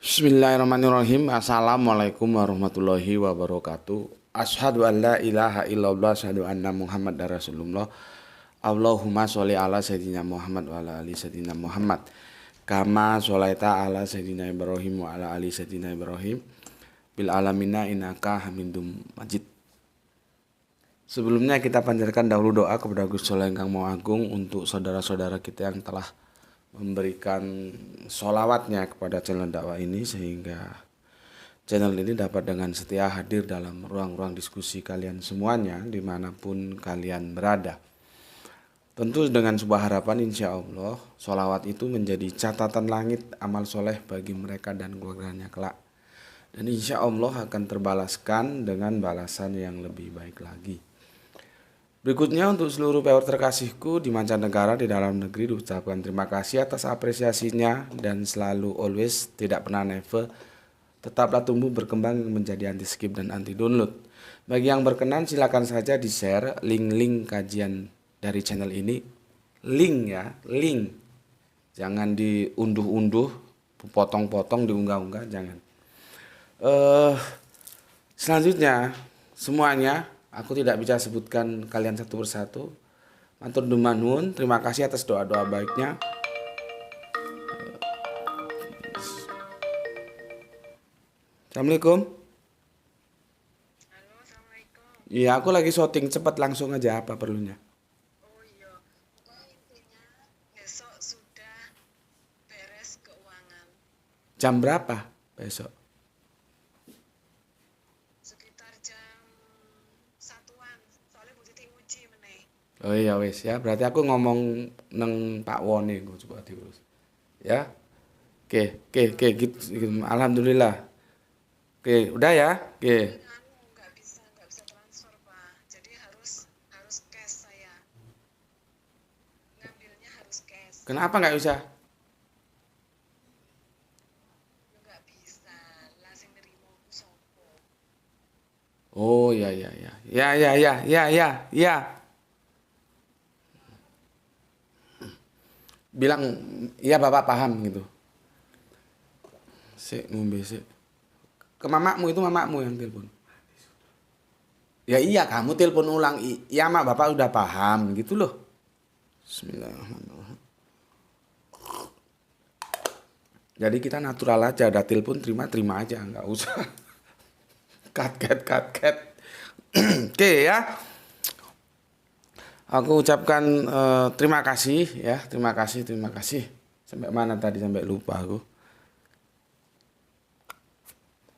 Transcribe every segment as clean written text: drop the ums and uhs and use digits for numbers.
Bismillahirrahmanirrahim. Assalamualaikum warahmatullahi wabarakatuh. Asyhadu an la ilaha illallah, asyhadu anna Muhammad Rasulullah. Allahumma sholli ala sayyidina Muhammad wa ala ali sayyidina Muhammad. Kama sholaita ala sayyidina Ibrahim wa ala ali sayyidina Ibrahim. Bil alamina innaka Hamidum Majid. Sebelumnya kita panjatkan dahulu doa kepada Gusti Allah Ingkang Maha Agung untuk saudara-saudara kita yang telah memberikan sholawatnya kepada channel dakwah ini, sehingga channel ini dapat dengan setia hadir dalam ruang-ruang diskusi kalian semuanya dimanapun kalian berada. Tentu dengan sebuah harapan, insya Allah sholawat itu menjadi catatan langit amal soleh bagi mereka dan keluarganya kelak, dan insya Allah akan terbalaskan dengan balasan yang lebih baik lagi. Berikutnya, untuk seluruh viewer terkasihku di mancanegara, di dalam negeri, diucapkan terima kasih atas apresiasinya, dan selalu always, tidak pernah never, tetaplah tumbuh berkembang menjadi anti skip dan anti download. Bagi yang berkenan silakan saja di share link-link kajian dari channel ini. Link ya, link. Jangan diunduh-unduh, potong-potong, diunggah-unggah, jangan. Selanjutnya semuanya, aku tidak bisa sebutkan kalian satu persatu. Matur nuwun, terima kasih atas doa-doa baiknya. Assalamualaikum. Halo, assalamualaikum. Iya, aku lagi syuting, cepat langsung aja, apa perlunya. Oh iya, pokoknya intinya besok sudah beres keuangan. Jam berapa besok? Sekitar jam satuan. Soalnya Bu Titi nguji meneh. Oh iya wes ya, berarti aku ngomong neng Pak Wone, gue coba diurus. Ya, oke, gitu, gitu. Alhamdulillah. Oke, udah ya. Tapi Oke, nggak bisa transfer, Pak. Jadi harus cash saya. Ngambilnya harus cash. kenapa nggak bisa? Ya nggak bisa. Lah sing nerimo ku sopo. Oh ya. Bilang, iya bapak paham gitu. Sik ngombe sik. Ke mamamu, itu mamamu yang telepon. Ya iya, kamu telepon ulang. Iya mak, bapak udah paham gitu loh. Bismillahirrahmanirrahim. Jadi kita natural aja, ada telepon terima aja, nggak usah cut. Oke ya. Aku ucapkan terima kasih ya, terima kasih. Sampai mana tadi, sampai lupa aku.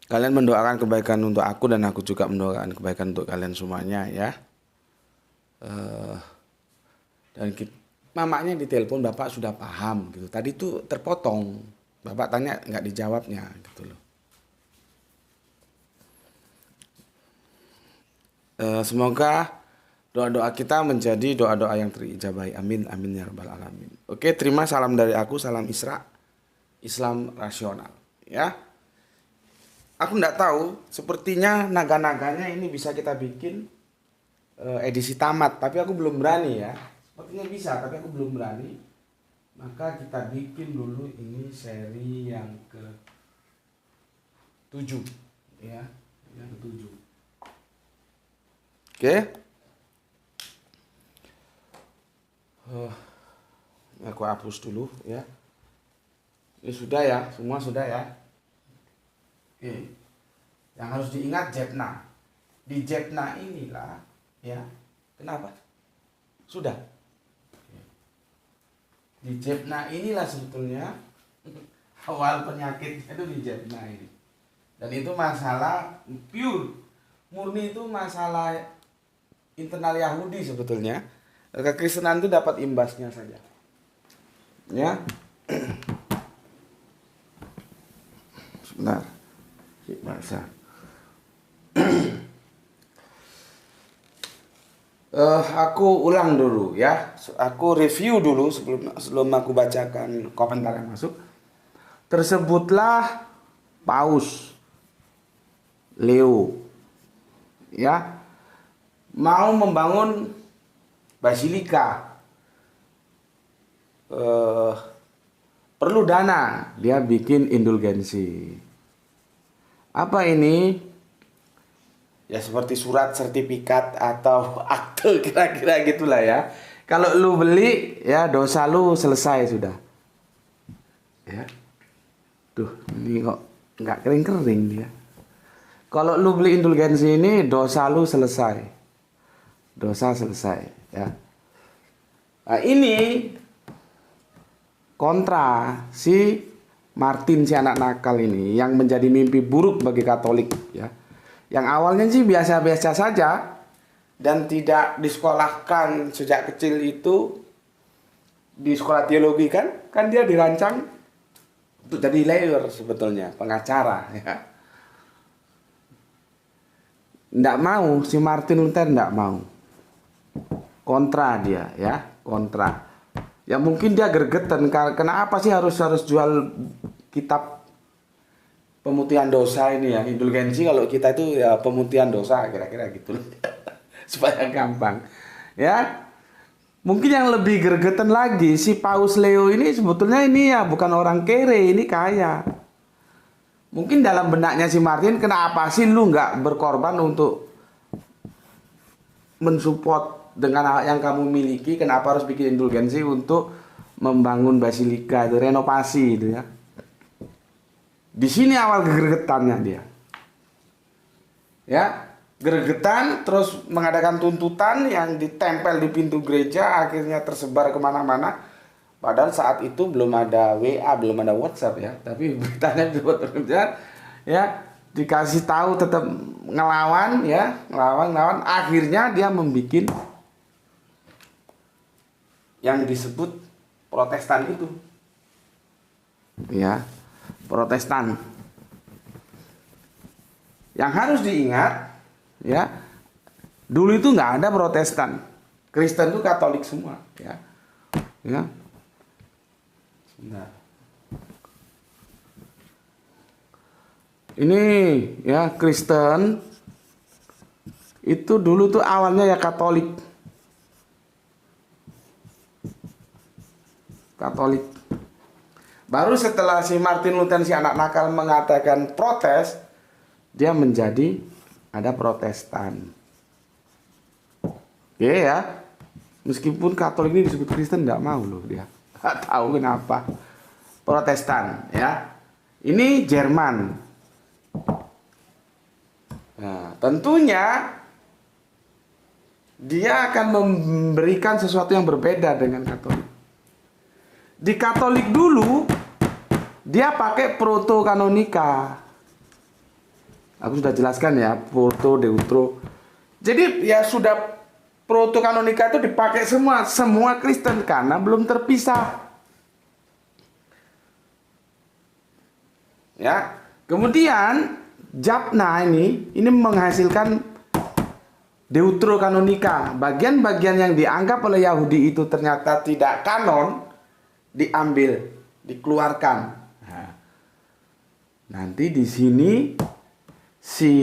Kalian mendoakan kebaikan untuk aku, dan aku juga mendoakan kebaikan untuk kalian semuanya ya. Eh, dan mamanya ditelepon, bapak sudah paham gitu. Tadi tuh terpotong, bapak tanya nggak dijawabnya gitu loh. Semoga doa-doa kita menjadi doa-doa yang terijabahi. Amin, amin ya rabbal alamin. Oke, terima salam dari aku, salam Isra, Islam rasional ya. Aku nggak tahu, sepertinya naga-naganya ini bisa kita bikin edisi tamat, tapi aku belum berani ya. Sepertinya bisa, tapi aku belum berani. Maka kita bikin dulu ini seri yang ke-7 ya, yang ke-7. Oke. Aku hapus dulu ya. Ini sudah ya, semua sudah ya. Oke. Yang harus diingat Jepna. Di Jepna inilah ya. Kenapa? Sudah. Di Jepna inilah sebetulnya awal penyakitnya itu di Jepna ini. Dan itu masalah pure, murni, itu masalah internal Yahudi sebetulnya. Kekristenan itu dapat imbasnya saja. Ya. Sebentar. Bahasa. Aku ulang dulu ya. Aku review dulu sebelum aku bacakan komentar yang masuk. Tersebutlah Paus Leo ya, mau membangun basilika. perlu dana, dia bikin indulgensi. Apa ini? Ya seperti surat sertifikat atau akte kira-kira gitulah ya. Kalau lu beli ya dosa lu selesai sudah. Ya. Duh, ini kok nggak kering-kering dia. Kalau lu beli indulgensi ini dosa lu selesai. Dosa selesai ya. Nah, ini kontra si Martin, si anak nakal ini yang menjadi mimpi buruk bagi Katolik ya. Yang awalnya sih biasa-biasa saja dan tidak disekolahkan sejak kecil itu di sekolah teologi kan dia dirancang untuk jadi lawyer sebetulnya, pengacara ya. Nggak mau, si Martin Luther nggak mau. Kontra dia ya, kontra. Ya mungkin dia gregetan, kenapa sih harus jual kitab pemutihan dosa ini ya, indulgensi. Kalau kita itu ya pemutihan dosa kira-kira gitu. Supaya gampang. Ya. Mungkin yang lebih gregetan lagi, si Paus Leo ini sebetulnya ini ya bukan orang kere, ini kaya. Mungkin dalam benaknya si Martin, kenapa sih lu nggak berkorban untuk mensupport dengan yang kamu miliki, kenapa harus bikin indulgensi untuk membangun basilika itu, renovasi itu ya. Di sini awal gregetannya dia. Ya, gregetan terus mengadakan tuntutan yang ditempel di pintu gereja, akhirnya tersebar kemana-mana. Padahal saat itu belum ada WA, belum ada WhatsApp ya, tapi beritanya dibuat ya, dikasih tahu tetap ngelawan ya, ngelawan. Akhirnya dia membuat yang disebut Protestan itu. Ya, Protestan. Yang harus diingat ya, dulu itu nggak ada Protestan. Kristen itu Katolik semua ya. Ya. Nah. Ini ya Kristen itu dulu tuh awalnya ya Katolik. Baru setelah si Martin Luther, si anak nakal, mengatakan protes, dia menjadi ada Protestan. Oke ya. Meskipun Katolik ini disebut Kristen, nggak mau loh dia. Nggak tahu kenapa. Protestan ya. Ini Jerman. Nah, tentunya dia akan memberikan sesuatu yang berbeda dengan Katolik. Di Katolik dulu dia pakai proto-kanonika. Aku sudah jelaskan ya, proto, deutro. Jadi ya sudah proto-kanonika itu dipakai semua Kristen karena belum terpisah. Ya. Kemudian Japna ini menghasilkan deuterokanonika. Bagian-bagian yang dianggap oleh Yahudi itu ternyata tidak kanon, diambil, dikeluarkan. Nah, nanti di sini si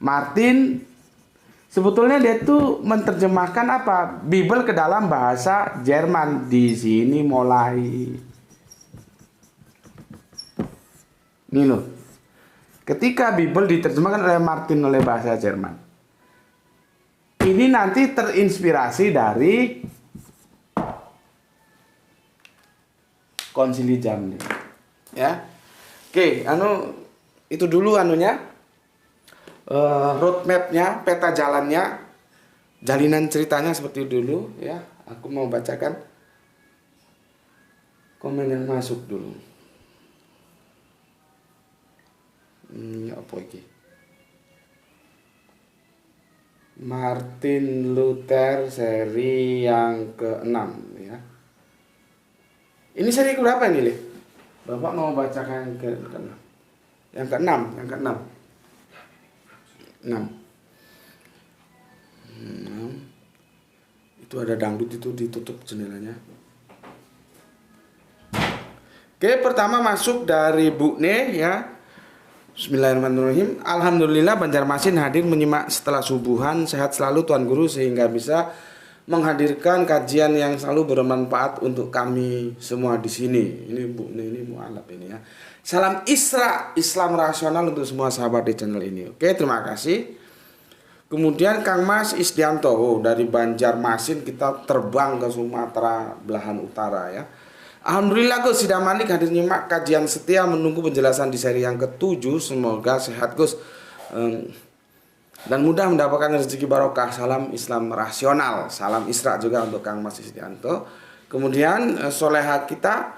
Martin sebetulnya dia tuh menerjemahkan apa? Bible ke dalam bahasa Jerman. Di sini mulai ini loh. Ketika Bible diterjemahkan oleh Martin oleh bahasa Jerman, ini nanti terinspirasi dari Konsili Jamni. Ya. Oke, itu dulu roadmapnya, peta jalannya, jalinan ceritanya seperti dulu ya. Aku mau bacakan komen yang masuk dulu. Apa iki? Martin Luther seri yang ke-6 ya. Ini seri berapa ini, Le? Bapak mau bacakan yang ke-6. Yang ke-6, yang ke-6. 6. Itu ada dangdut, itu ditutup jendelanya. Oke, pertama masuk dari Bu Ne ya. Bismillahirrahmanirrahim. Alhamdulillah Banjarmasin hadir menyimak setelah subuhan. Sehat selalu Tuan Guru sehingga bisa menghadirkan kajian yang selalu bermanfaat untuk kami semua di sini. Ini Bu, ini mualaf ini ya. Salam Isra, Islam rasional untuk semua sahabat di channel ini. Oke, terima kasih. Kemudian Kang Mas Isdianto, dari Banjarmasin kita terbang ke Sumatera belahan utara ya. Alhamdulillah Gus, Sidang Manik hadir nyimak kajian setia menunggu penjelasan di seri yang ke-7. Semoga sehat Gus, dan mudah mendapatkan rezeki barokah. Salam Islam rasional. Salam Isra juga untuk Kang Mas Isdianto. Kemudian soleha kita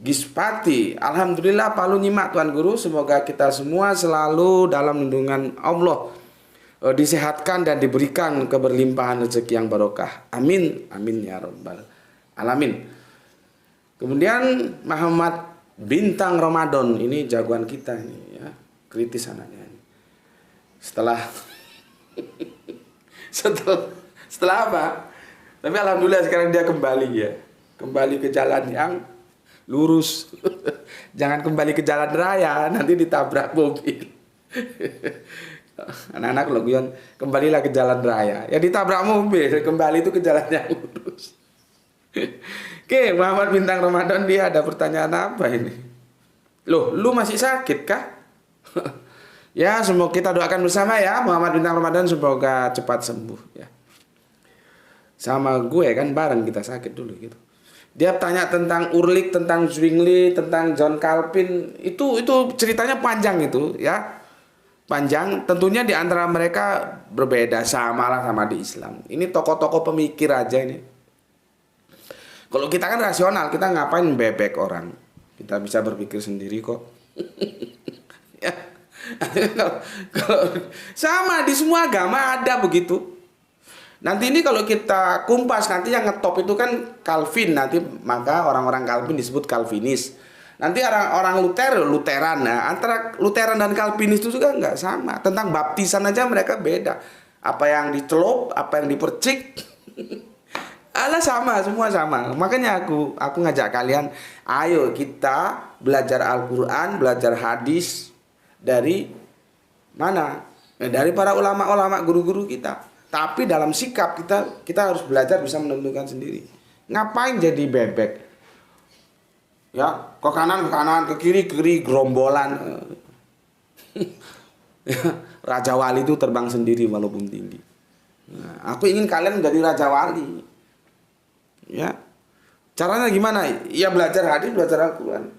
Gispati, alhamdulillah Palu nyimak Tuan Guru. Semoga kita semua selalu dalam lindungan Allah, disehatkan dan diberikan keberlimpahan rezeki yang barokah. Amin, amin ya rabbal alamin. Kemudian Muhammad Bintang Ramadan, ini jagoan kita ini ya, kritis anaknya ini. Setelah apa? Tapi alhamdulillah sekarang dia kembali ya, kembali ke jalan yang lurus. Jangan kembali ke jalan raya, nanti ditabrak mobil. Anak-anak lo guyon, kembalilah ke jalan raya. Ya ditabrak mobil, kembali itu ke jalan yang lurus. Oke, Muhammad Bintang Ramadan, dia ada pertanyaan apa ini? Loh, lu masih sakit kah? Ya, semoga kita doakan bersama ya, Muhammad Bintang Ramadan semoga cepat sembuh ya. Sama gue kan bareng kita sakit dulu gitu. Dia tanya tentang Urlik, tentang Zwingli, tentang John Calvin. Itu ceritanya panjang itu ya. Panjang, tentunya di antara mereka berbeda, sama di Islam. Ini tokoh-tokoh pemikir aja ini. Kalau kita kan rasional, kita ngapain bebek orang? Kita bisa berpikir sendiri kok. Ya. Kalau sama di semua agama ada begitu. Nanti ini kalau kita kumpas, nanti yang ngetop itu kan Calvin, nanti maka orang-orang Calvin disebut Calvinis. Nanti orang Lutheran. Nah, antara Lutheran dan Calvinis itu juga nggak sama. Tentang baptisan aja mereka beda. Apa yang dicelup, apa yang dipercik. Alah sama, semua sama. Makanya aku ngajak kalian, ayo kita belajar Al-Quran, belajar hadis dari mana? Dari para ulama-ulama, guru-guru kita. Tapi dalam sikap kita harus belajar bisa menentukan sendiri. Ngapain jadi bebek? Ya, ke kanan, ke kiri, gerombolan. Raja Wali itu terbang sendiri walaupun tinggi. Nah, aku ingin kalian menjadi Raja Wali. Ya, caranya gimana? Ya belajar hadis, belajar Al-Quran.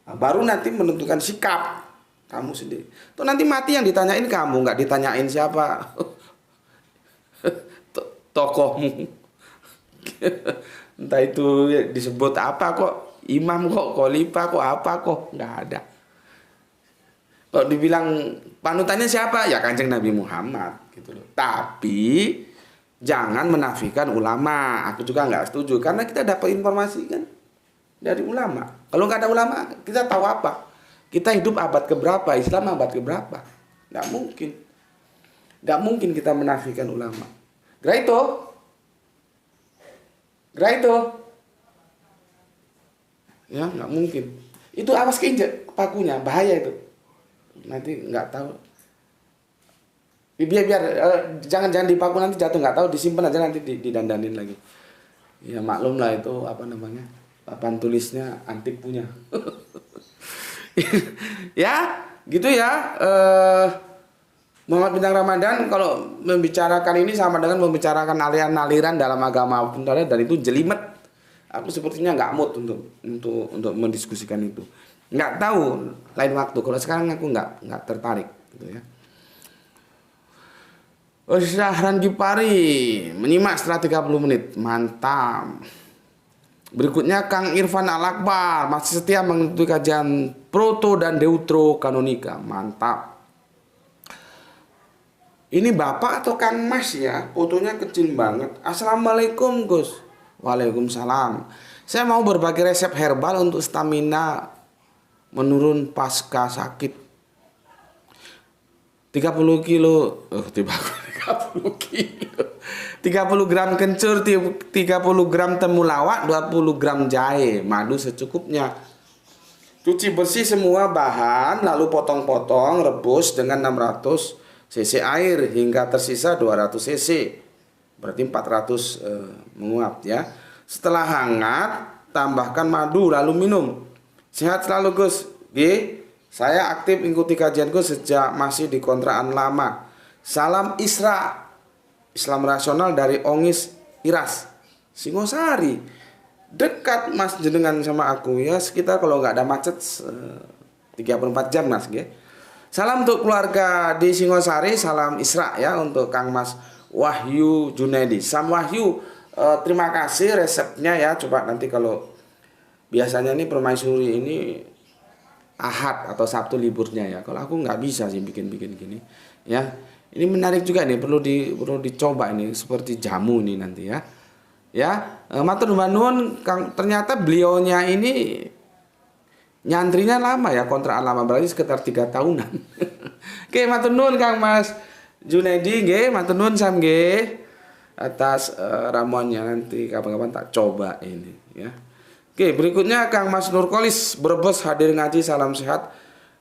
Nah, baru nanti menentukan sikap kamu sendiri. Tuh nanti mati yang ditanyain kamu, nggak ditanyain siapa tokohmu. Entah itu disebut apa kok, imam kok, khalifah kok, apa kok, nggak ada. Kalau dibilang panutannya siapa? Ya Kanjeng Nabi Muhammad gitu loh. Tapi jangan menafikan ulama. Aku juga nggak setuju karena kita dapat informasi kan dari ulama. Kalau nggak ada ulama, kita tahu apa? Kita hidup abad keberapa? Islam abad keberapa? Nggak mungkin. Nggak mungkin kita menafikan ulama. Graito. Ya nggak mungkin. Itu awas keinjek pakunya, bahaya itu. Nanti nggak tahu. Biar jangan dipaku, nanti jatuh, nggak tahu, disimpan aja nanti didandanin lagi. Ya maklum lah itu apa namanya, papan tulisnya antik punya. Ya gitu ya. Muhammad Bintang Ramadan kalau membicarakan ini sama dengan membicarakan aliran-aliran dalam agama dan itu jelimet. Aku sepertinya nggak mood untuk mendiskusikan itu. Nggak tahu lain waktu. Kalau sekarang aku nggak tertarik gitu ya. Syahran Gipari menyimak setelah 30 menit. Mantap. Berikutnya Kang Irfan Al-Akbar masih setia mengikuti kajian proto dan deutro kanonika. Mantap. Ini Bapak atau Kang Mas ya? Fotonya kecil banget. Assalamualaikum Gus. Waalaikumsalam. Saya mau berbagi resep herbal untuk stamina menurun pasca sakit. 30 kilo 30 gram kencur, 30 gram temulawak, 20 gram jahe, madu secukupnya. Cuci bersih semua bahan, lalu potong-potong, rebus dengan 600 cc air hingga tersisa 200 cc. Berarti 400 menguap ya. Setelah hangat, tambahkan madu lalu minum. Sehat selalu Gus. G. Saya aktif ikuti kajian Gus sejak masih di kontrakan lama. Salam Isra. Islam rasional dari Ongis Iras, Singosari. Dekat Mas jenengan sama aku ya, sekitar kalau nggak ada macet 34 jam Mas. G. Salam untuk keluarga di Singosari, salam Isra ya untuk Kang Mas Wahyu Junedi. Sam Wahyu, terima kasih resepnya ya. Coba nanti kalau biasanya nih permaisuri ini Ahad atau Sabtu liburnya ya. Kalau aku nggak bisa sih bikin-bikin gini ya. Ini menarik juga nih, perlu dicoba ini seperti jamu ini nanti ya. Ya, matur nuwun Kang, ternyata beliaunya ini nyantrinya lama ya, kontrakan lama berarti sekitar 3 tahunan. Oke, matur nuwun Kang Mas Junedi nggih, matur nuwun Sam nggih atas ramuannya, nanti kapan-kapan tak coba ini ya. Oke, berikutnya Kang Mas Nurkolis Brebes hadir ngaji, salam sehat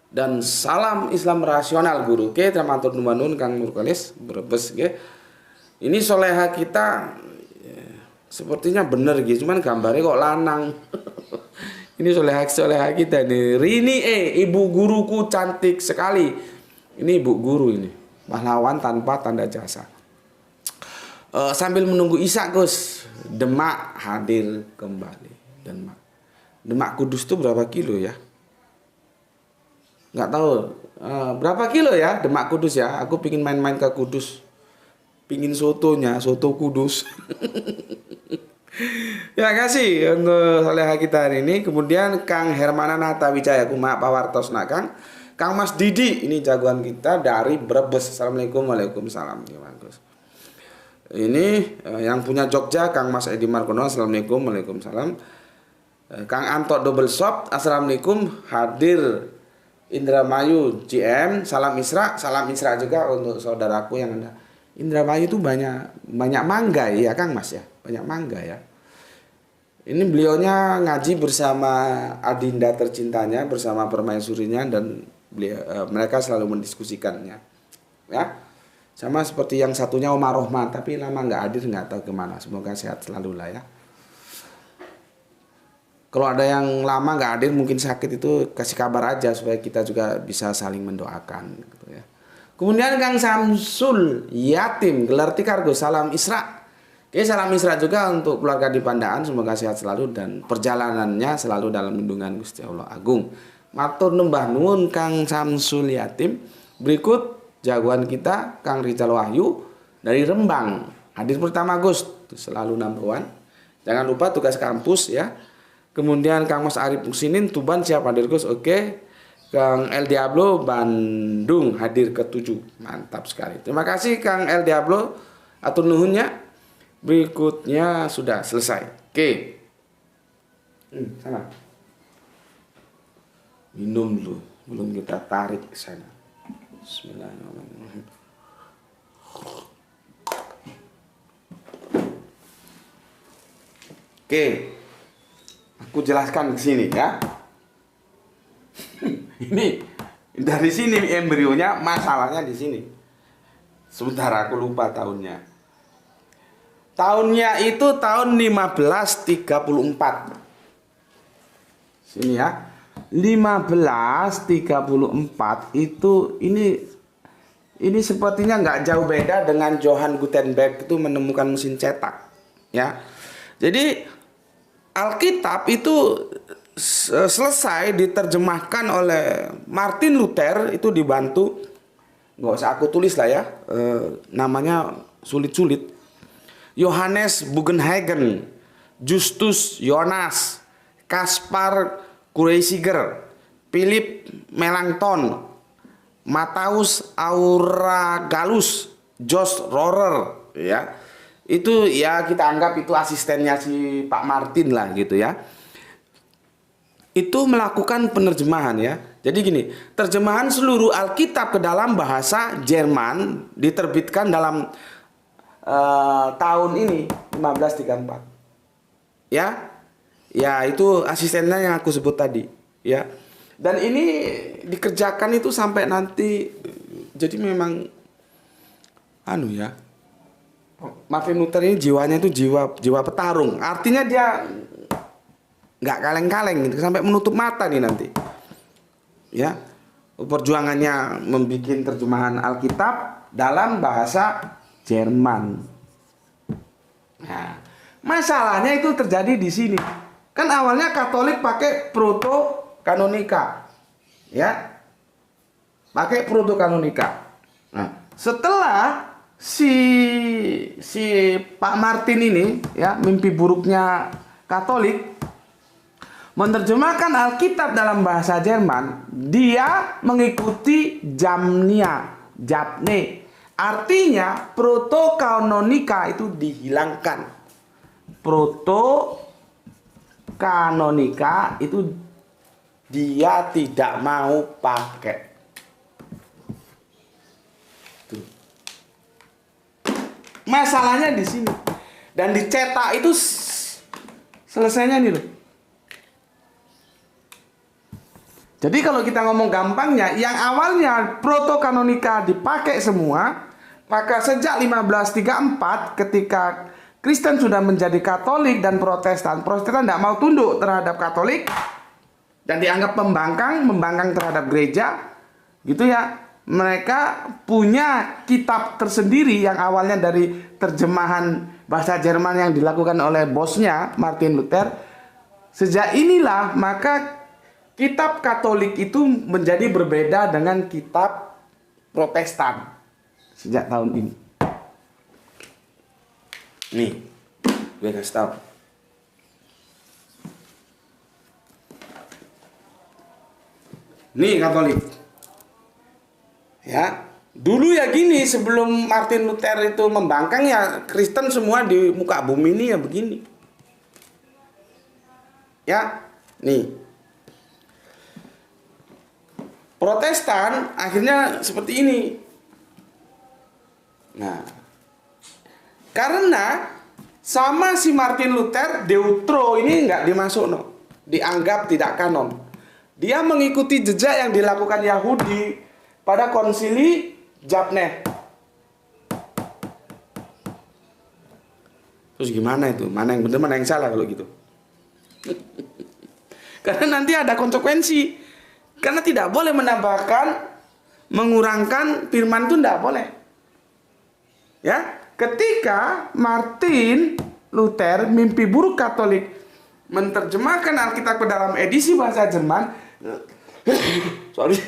dan salam Islam rasional guru. Oke, terima kasih Kang Nurkolis Brebes nggih. Ini soleha kita sepertinya bener gitu, cuman gambarnya kok lanang. Ini soleha kita nih. Rini ibu guruku cantik sekali. Ini ibu guru ini, pahlawan tanpa tanda jasa. Sambil menunggu Isya Gus, Demak hadir kembali. Demak Kudus itu berapa kilo ya? Nggak tahu berapa kilo ya Demak Kudus ya. Aku pingin main-main ke Kudus, pingin sotonya, soto Kudus. Ya, kasih untuk soleha kita hari ini. Kemudian Kang Hermana Nata Wijaya Kuma Pawartos nak Kang Mas Didi, ini jagoan kita dari Brebes. Assalamualaikum. Waalaikumsalam ya bagus. Ini yang punya Jogja Kang Mas Edi Markono. Assalamualaikum. Waalaikumsalam. Kang Anto Double Shop, assalamualaikum, hadir Indramayu GM, salam Isra juga untuk saudaraku yang ada. Indramayu itu banyak mangga ya Kang Mas ya, banyak mangga ya. Ini beliaunya ngaji bersama adinda tercintanya, bersama permaisurinya, dan mereka selalu mendiskusikannya ya. Sama seperti yang satunya Omar Rohman, tapi lama nggak hadir, nggak tahu kemana. Semoga sehat selalu lah ya. Kalau ada yang lama nggak hadir, mungkin sakit, itu kasih kabar aja supaya kita juga bisa saling mendoakan gitu ya. Kemudian Kang Samsul Yatim gelar Tikargo, salam Isra. Oke, salam Isra juga untuk keluarga di Pandaan, semoga sehat selalu dan perjalanannya selalu dalam lindungan Gusti Allah Agung. Matur nembah nuwun Kang Samsul Yatim. Berikut jagoan kita Kang Rizal Wahyu dari Rembang, hadir pertama Gus, selalu number one. Jangan lupa tugas kampus ya. Kemudian Kang Mas Arif Musinin Tuban siap hadir Gus. Oke. Kang El Diablo Bandung hadir ke-7. Mantap sekali. Terima kasih Kang El Diablo. Atur nuhunnya. Berikutnya sudah selesai. Oke. Sana. Minum dulu belum kita tarik ke sana. Bismillahirrahmanirrahim. Oke. Aku jelaskan ke sini ya. Ini dari sini embrionya, masalahnya di sini. Sebentar, aku lupa tahunnya. Tahunnya itu tahun 1534. Sini ya. 1534 itu ini sepertinya nggak jauh beda dengan Johann Gutenberg itu menemukan mesin cetak ya. Jadi Alkitab itu selesai diterjemahkan oleh Martin Luther, itu dibantu, nggak usah aku tulis lah ya, namanya sulit-sulit. Johannes Bugenhagen, Justus Jonas, Kaspar Kureysiger, Philip Melanchthon, Matthäus Auragalus, Josh Rorer ya. Itu ya kita anggap itu asistennya si Pak Martin lah gitu ya. Itu melakukan penerjemahan ya. Jadi gini, terjemahan seluruh Alkitab ke dalam bahasa Jerman diterbitkan dalam tahun ini 1534. Ya. Ya, itu asistennya yang aku sebut tadi ya. Dan ini dikerjakan itu sampai nanti, jadi memang anu ya. Martin Luther ini jiwanya itu jiwa petarung. Artinya dia nggak kaleng-kaleng gitu, sampai menutup mata nih nanti. Ya, perjuangannya membuat terjemahan Alkitab dalam bahasa Jerman. Nah, masalahnya itu terjadi di sini. Kan awalnya Katolik pakai proto-kanonika. Ya. Pakai proto-kanonika. Nah, setelah si Pak Martin ini ya, mimpi buruknya Katolik menerjemahkan Alkitab dalam bahasa Jerman, dia mengikuti Japne. Artinya proto-kanonika itu dihilangkan. Proto-kanonika itu dia tidak mau pakai. Tuh. Masalahnya di sini. Dan dicetak itu selesainya nih loh. Jadi kalau kita ngomong gampangnya, yang awalnya proto-kanonika dipakai semua, maka sejak 1534 ketika Kristen sudah menjadi Katolik dan Protestan tidak mau tunduk terhadap Katolik dan dianggap membangkang terhadap gereja, gitu ya. Mereka punya kitab tersendiri yang awalnya dari terjemahan bahasa Jerman yang dilakukan oleh bosnya Martin Luther. Sejak inilah maka kitab Katolik itu menjadi berbeda dengan kitab Protestan sejak tahun ini. Nih, gue kasih tahu. Nih Katolik. Ya, dulu ya gini, sebelum Martin Luther itu membangkang ya Kristen semua di muka bumi ini ya begini. Ya, nih. Protestan akhirnya seperti ini. Nah, karena sama si Martin Luther, Deutro ini nggak dimasuk, dianggap tidak kanon. Dia mengikuti jejak yang dilakukan Yahudi pada konsili Japne. Terus gimana itu? Mana yang benar, mana yang salah kalau gitu? Karena nanti ada konsekuensi. Karena tidak boleh menambahkan, mengurangkan firman itu tidak boleh. Ya, ketika Martin Luther, mimpi buruk Katolik, menerjemahkan Alkitab ke dalam edisi bahasa Jerman, sorry,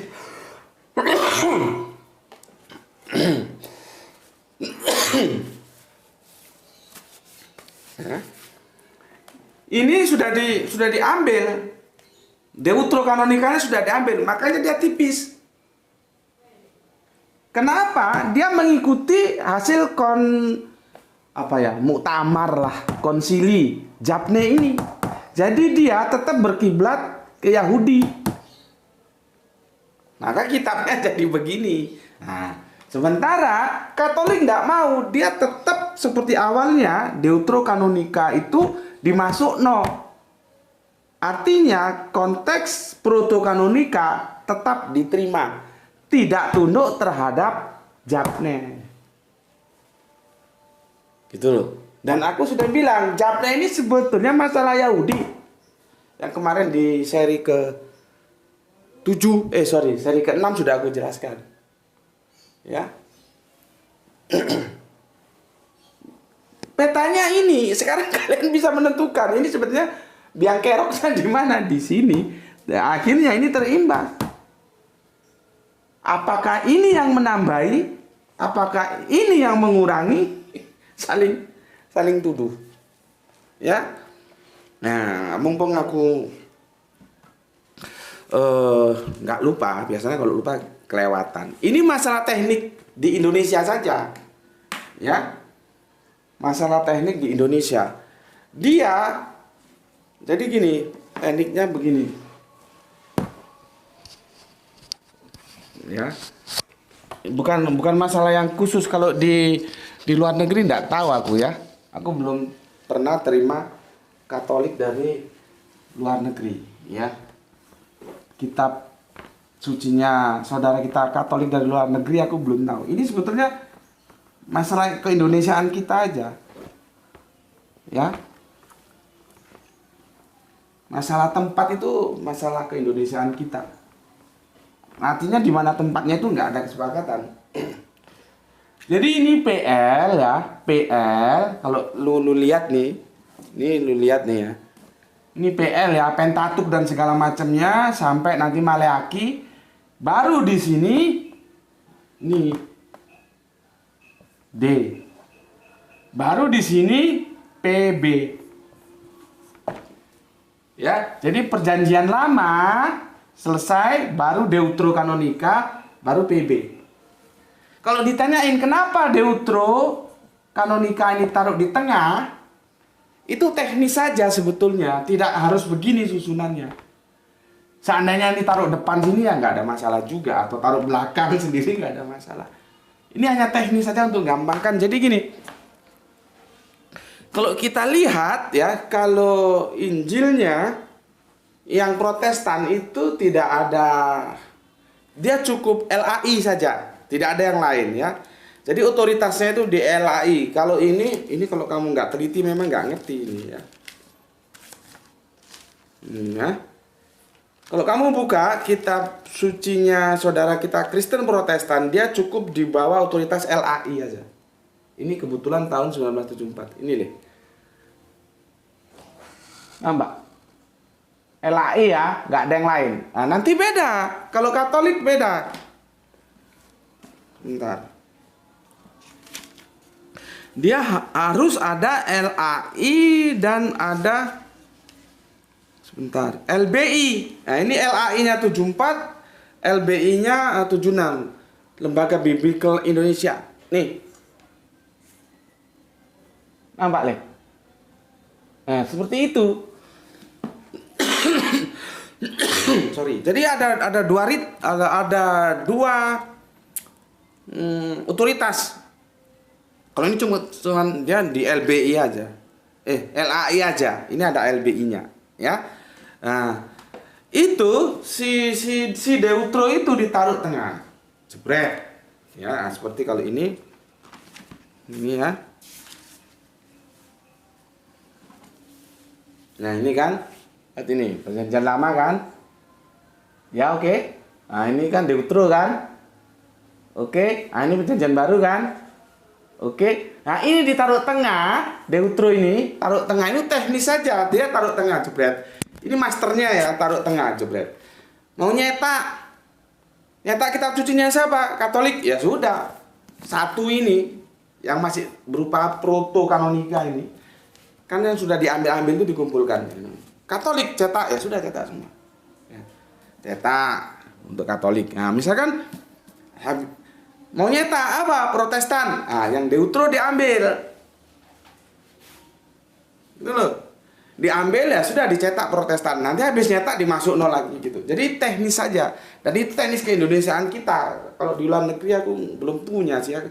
ini sudah diambil. Deuterokanonikanya sudah diambil, makanya dia tipis. Kenapa? Dia mengikuti hasil muktamar lah, konsili Japne ini. Jadi dia tetap berkiblat ke Yahudi. Maka kitabnya jadi begini. Nah, sementara Katolik tidak mau, dia tetap seperti awalnya. Deuterokanonika itu dimasuk Artinya konteks proto-kanonika tetap diterima, tidak tunduk terhadap Japne. Gitu loh. Dan aku sudah bilang, Japne ini sebetulnya masalah Yahudi. Yang kemarin di seri seri ke-6 sudah aku jelaskan. Ya. Petanya ini, sekarang kalian bisa menentukan ini sebetulnya biang keroknya di mana, di sini. Dan akhirnya ini terimbas. Apakah ini yang menambahi? Apakah ini yang mengurangi? Saling tuduh. Ya. Nah, mumpung aku nggak lupa, biasanya kalau lupa kelewatan. Ini masalah teknik di Indonesia saja. Ya. Masalah teknik di Indonesia. Jadi gini, tekniknya begini. Ya. Bukan masalah yang khusus, kalau di luar negeri enggak tahu aku ya. Aku belum pernah terima Katolik dari luar negeri, ya. Kitab sucinya saudara kita Katolik dari luar negeri aku belum tahu. Ini sebetulnya masalah keindonesiaan kita aja. Ya. Masalah tempat itu masalah keindonesiaan kita. Artinya di mana tempatnya itu nggak ada kesepakatan. Jadi ini PL ya, PL. Kalau lu lihat nih, ini lu lihat nih ya. Ini PL ya, Pentateuch dan segala macamnya sampai nanti Maleaki. Baru di sini nih D. Baru di sini PB. Ya, jadi perjanjian lama selesai, baru Deuterokanonika, baru PB. Kalau ditanyain kenapa Deuterokanonika ini taruh di tengah, itu teknis saja sebetulnya, tidak harus begini susunannya. Seandainya ini taruh depan sini ya nggak ada masalah juga, atau taruh belakang sendiri nggak ada masalah. Ini hanya teknis saja untuk gampangkan. Jadi gini, kalau kita lihat ya, kalau Injilnya yang Protestan itu tidak ada, dia cukup LAI saja, tidak ada yang lain ya. Jadi otoritasnya itu di LAI. Kalau ini kalau kamu nggak teliti memang nggak ngerti ini ya. Ini ya. Kalau kamu buka kitab sucinya saudara kita Kristen Protestan, dia cukup di bawah otoritas LAI aja. Ini kebetulan tahun 1974. Ini deh. Nampak? LAI ya, nggak ada yang lain. Nah, nanti beda. Kalau Katolik beda. Bentar. Dia harus ada LAI dan ada sebentar, LBI. Nah, ini LAI-nya 74, LBI-nya 76. Lembaga Biblical Indonesia. Nih. Nampak, Le? Nah, seperti itu. Sorry. Jadi ada dua otoritas. Kalau ini cuma dia di LBI aja. LAI aja. Ini ada LBI-nya, ya. Nah, itu si Deutero itu ditaruh tengah. Jebret. Ya, seperti kalau ini. Ini ya. Nah, ini kan. Lihat ini, perjanjian lama kan? Ya, oke. Nah, ini kan Deutero kan? Oke. Nah, ini perjanjian baru kan? Oke. Nah, ini ditaruh tengah, Deutero ini, taruh tengah ini teknis saja, dia taruh tengah, jebret. Ini masternya ya, taruh tengah, jebret. Mau nyetak kitab sucinya siapa? Katolik? Ya sudah. Satu ini yang masih berupa proto-kanonika ini. Kan yang sudah diambil itu dikumpulkan. Katolik cetak, ya sudah cetak semua. Ya. Cetak untuk Katolik. Nah, misalkan mau nyetak apa? Protestan. Nah, yang Deutero diambil. Itu loh. Diambil ya sudah dicetak Protestan. Nanti habis nyetak dimasuk nol lagi gitu. Jadi teknis saja. Dan itu teknis keindonesiaan kita. Kalau di luar negeri aku belum punya sih ya.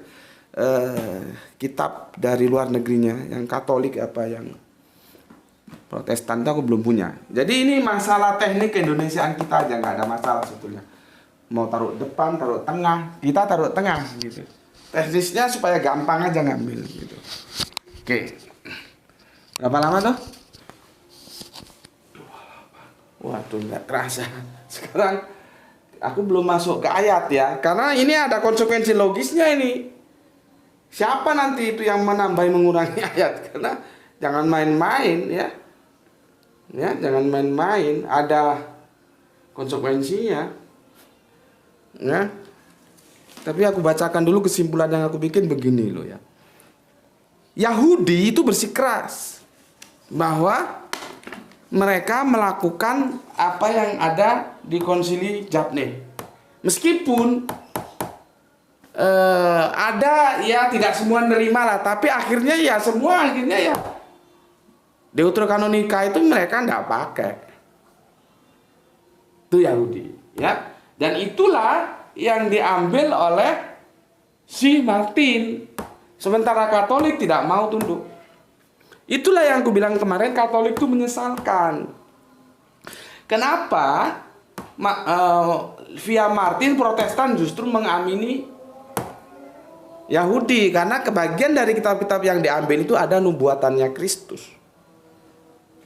Kitab dari luar negerinya yang Katolik apa yang Protestan itu aku belum punya. Jadi ini masalah teknik keindonesiaan kita aja, nggak ada masalah sebetulnya. Mau taruh depan, taruh tengah, kita taruh tengah gitu. Teknisnya supaya gampang aja ngambil gitu. Oke. Berapa lama tuh? Waduh, nggak terasa. Sekarang aku belum masuk ke ayat ya, karena ini ada konsekuensi logisnya ini. Siapa nanti itu yang menambahi mengurangi ayat? Karena jangan main-main ya. Ya, jangan main-main, ada konsekuensinya. Ya. Tapi aku bacakan dulu kesimpulan yang aku bikin begini loh ya. Yahudi itu bersikeras bahwa mereka melakukan apa yang ada di Konsili Jabne. Meskipun ada ya tidak semua nerima lah, tapi akhirnya ya semua akhirnya ya Deuterokanonika itu mereka nggak pakai. Itu Yahudi ya. Dan itulah yang diambil oleh si Martin. Sementara Katolik tidak mau tunduk. Itulah yang aku bilang kemarin, Katolik itu menyesalkan. Kenapa via Martin Protestan justru mengamini Yahudi, karena kebagian dari kitab-kitab yang diambil itu ada nubuatannya Kristus.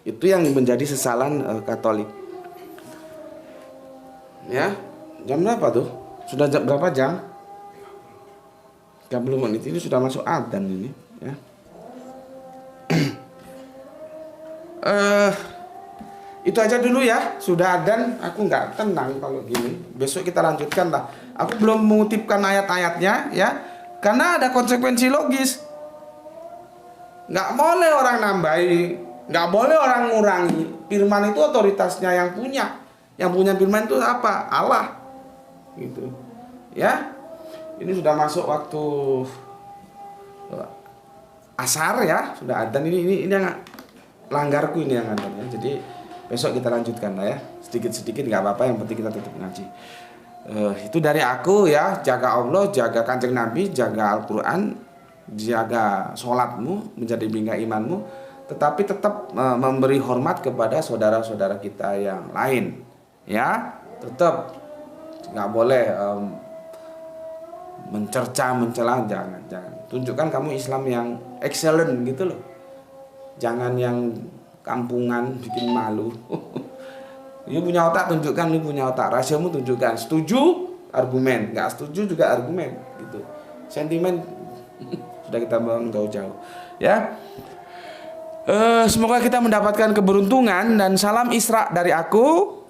Itu yang menjadi sesalan Katolik. Ya, jam berapa tuh? Sudah berapa jam? 30 menit ini sudah masuk adzan ini, ya. Itu aja dulu ya, sudah adzan. Aku nggak tenang kalau gini. Besok kita lanjutkan lah. Aku belum mengutipkan ayat-ayatnya ya, karena ada konsekuensi logis. Nggak boleh orang nambahi, nggak boleh orang ngurangi. Firman itu otoritasnya yang punya. Yang punya firman itu apa? Allah. Gitu. Ya. Ini sudah masuk waktu asar ya, sudah adzan. Ini yang langgarku ini yang adzan ya. Jadi besok kita lanjutkan lah ya. Sedikit-sedikit nggak apa-apa, yang penting kita tetap ngaji. Itu dari aku ya. Jaga Allah, jaga Kanjeng Nabi, jaga Al-Quran, jaga sholatmu, menjadi bingkai imanmu. Tetapi tetap memberi hormat kepada saudara-saudara kita yang lain. Ya, tetap nggak boleh mencerca, mencela, jangan. Tunjukkan kamu Islam yang excellent gitu loh. Jangan yang kampungan bikin malu. You punya otak, tunjukkan you punya otak. Rahasiamu tunjukkan. Setuju, argumen. Nggak setuju juga argumen gitu. Sentimen sudah kita bangun jauh-jauh. Ya. Semoga kita mendapatkan keberuntungan dan salam Isra dari aku.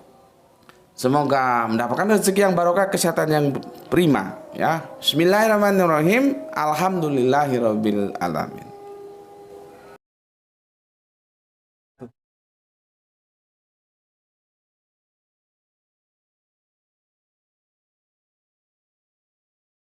Semoga mendapatkan rezeki yang barokah, kesehatan yang prima ya. Bismillahirrahmanirrahim. Alhamdulillahirabbil alamin.